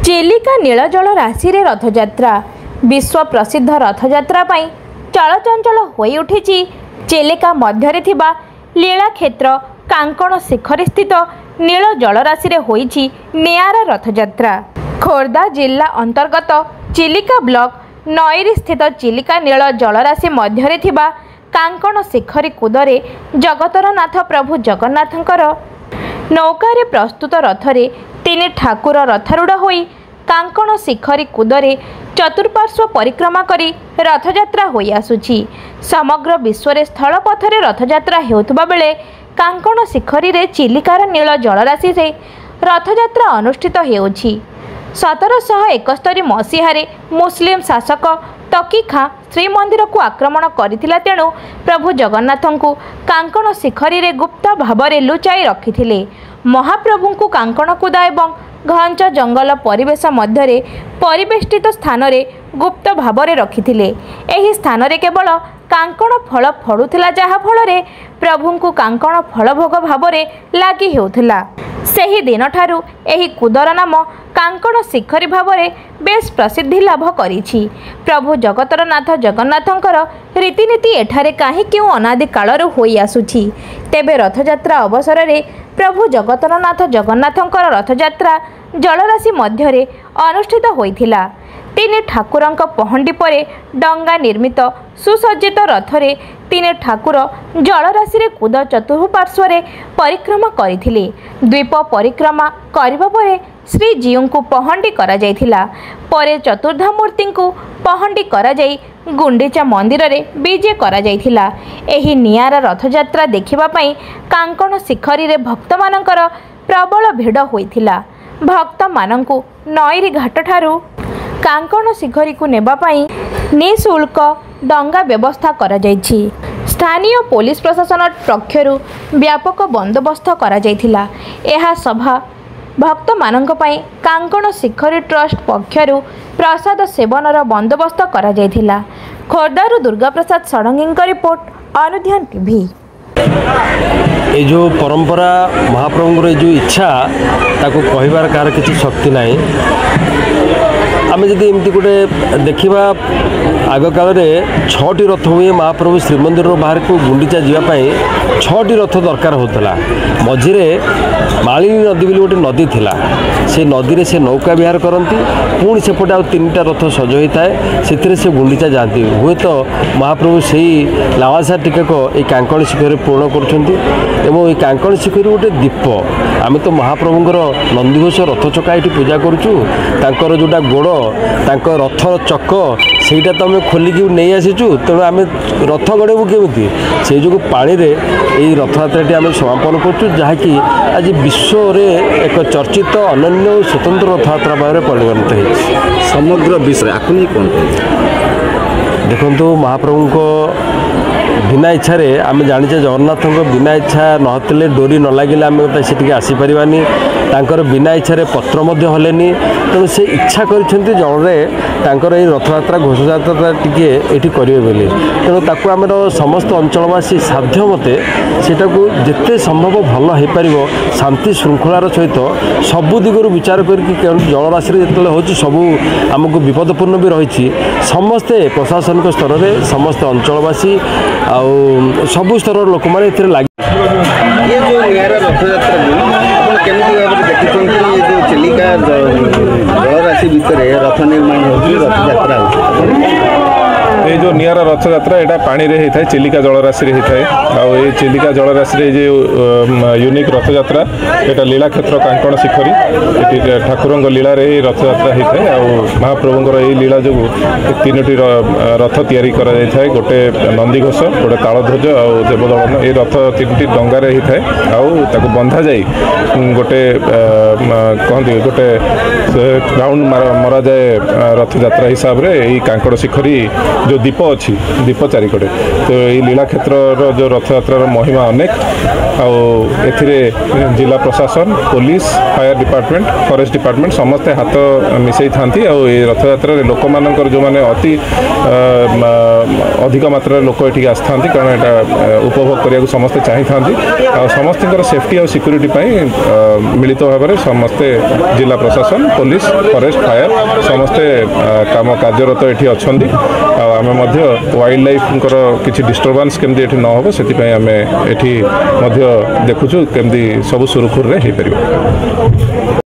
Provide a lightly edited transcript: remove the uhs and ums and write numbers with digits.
चिलिका नीलजल राशि रे रथयात्रा विश्व प्रसिद्ध रथयात्रा पाई चलचंचल होई उठिछि। चिलिका मध्यरे थिबा लीला क्षेत्र कांकण शिखर स्थित नील जलराशि रे होइछि नियारा रथयात्रा। खोर्धा जिला अंतर्गत चिलिका ब्लॉक नईरी स्थित चिलिका नील जलराशि मध्यरे थिबा कांकण शिखरी कूदरे जगतरनाथ प्रभु जगन्नाथंकर नौकारे प्रस्तुत रथरे तीन ठाकुर रथारूढ़ होई कांकण शिखरी कूदरे चतुर्पार्श्व परिक्रमा करी रथयात्रा होई आसुछि। समग्र विश्वरे स्थल पथरे रथयात्रा हेउथबा बेले कांकण शिखरी रे चिलिकार नील जलराशि रे रथयात्रा अनुष्ठित हेउछि। 1771 मसीहारे मुस्लिम शासक तकी खां श्रीमंदिर को आक्रमण करथिला, तेणु प्रभु जगन्नाथंकु कांकण शिखरी रे गुप्त भावरे लुचाई रखिथिले। महाप्रभुंकु कांकण कुदा एवं घंच जंगल परिवेश मध्यरे परिवेष्टित स्थान रे गुप्त भावरे रखिथिले। एही स्थान रे केवल कांकण फल फड़ुथिला, जहा फल प्रभुंकु कांकण फल भोग भावरे लागि हेउथिला। सेही दिन ठारू एही कुदर नाम कांकण शिखरी भावरे बेस प्रसिद्धि लाभ करिछि। प्रभु जगतरनाथ जगन्नाथंकर रीतिनीति एठारे काहे क्यों अनादि कालरू होई आसुछि। तेबे रथयात्रा अवसर रे प्रभु जगतरनाथ जगन्नाथंकर रथयात्रा जलराशि मध्यरे अनुष्ठित होइथिला। तीन ठाकुरंक पहंडी परे डंगा निर्मित सुसज्जित रथरे तीन ठाकुर जलराशि रे कूद चतुर्पार्श्वरे परिक्रमा करिथिले। द्वीप परिक्रमा करिबा परे श्रीजीऊ को पहंडी करा जायथिला। परे चतुर्धा मूर्ति को पहंडी करा जाई गुंडीचा मंदिर रे विजे करा जायथिला। एही नियारा रथयात्रा देखिबा पई कांकण शिखरी रे भक्त मानकर प्रबल भिड़ होइथिला। भक्त मानंकु नईरी घाट ठारू कांकण शिखरी को नेबा पई निःशुल्क डंगा व्यवस्था करा जायछि। स्थानीय पुलिस प्रशासन पक्षरु व्यापक बंदोबस्त करा जायथिला। एहा सभा भक्त मानंक पई कांकण शिखरी ट्रस्ट पक्षरु प्रसाद सेवनर बंदोबस्त करा जायथिला। खोर्धारू दुर्गा प्रसाद षडंगी रिपोर्ट, अनुध्यान टीवी। ये जो परंपरा महाप्रभुଙ୍କର जो इच्छा ताको कहबार कार किसी शक्ति नाही। आम जदि एमती गोटे देखा आग काल 6टी रथ हुए महाप्रभु श्रीमंदिर बाहर को गुंडीचा जावाई 6टी रथ दरकार होता। मझिरे मालिनी नदी बोली गोटे नदी थिला, से नदी रे से नौका विहार करती, पुणी सेपटे आ 3टा रथ सज होता है, से गुंडीचा जाती। हुए तो महाप्रभु से लावासा टिकक ये कांकण शिखर पूर्ण कर कांकण शिखर गोटे दीप। आम तो महाप्रभुंर नंदीघोष रथ चका ये पूजा करूँ, जोटा गोड़ तांको रथ चक सेटा तो आम खोलिकी नहीं आसीचु, तेणु आम रथ गड़ेबू केमी से जो पानी रे यही रथयात्रा आम समापन करूँ, जहाँकि आज विश्व रे एक चर्चित अनन्य स्वतंत्र रथयात्रा भाव में परिगणित है समग्र विश्व। आपको कौन देखु महाप्रभु को बिना इच्छा रे आम जाने जगन्नाथ बिना इच्छा नहले डोरी न लगे आम से आसीपारानी, तांकर बिना इच्छा रे पत्र हलेनी। तेणु से इच्छा कर रथयात्रा घोषयात्रा टी ये करेंगे बोली, तेणु ताकू आम समस्त अंचलवासी साध्य मते सेटा को जिते संभव भल हो पार शांति श्रृंखलार सहित सबू दिगरू विचार करके जलराशि जो हो सबू आमको विपदपूर्ण भी रही। समस्ते प्रशासनिक स्तर में समस्त अंचलवासी आउ सबू स्तर लोक मैंने ये जो नियारा रथयात्रा केମିତି भाव देखुं जो चिलिका जलराशि भितर रथ निर्माण हो रथयात्रा ये जो नियारा रथयात्रा यहाँ पानी रे होता है, चिलिका जलराशि होता है। आउ ये चिलिका जलराशि जो यूनिक रथयात्रा यहाँ लीला क्षेत्र कांकण शिखरी ये ठाकुर लीला रथयात्रा होता है। आउ महाप्रभुंर यही लीला जो 3टी रथ तैयारी करा जाए, गोटे नंदीघोष, गोटे तालध्वज और देवदलन। ये रथ 3टी डंगार होता है, आउ बंधा जाए गोटे कहते गोटे राउंड मरा जाए रथयात्रा हिसाब से। यही कांकण शिखरी जो दीप दीप अच्छी दीप चारिकड़े तो ये लीला क्षेत्र जो रथयात्रार महिमा अनेक आए जिला प्रशासन police fire department forest department समस्ते हाथ मिसई था रथयात्रा लोक मान जो मैंने अति अधिक मात्रा लोक ये आसता कारण यहाँ उपभोग करने समस्ते चाहिए था समस्त सेफ्टी और सिक्यूरीटी मिलित भाव में समस्ते जिला प्रशासन पुलिस फॉरेस्ट फायर समस्ते काम कार्यरत ये अच्छा आम वाइल्ड लाइफ किसी डिस्टर्बान्स केमती न हो से आम ये देखुचु केमती सब सुरखुर हो पार।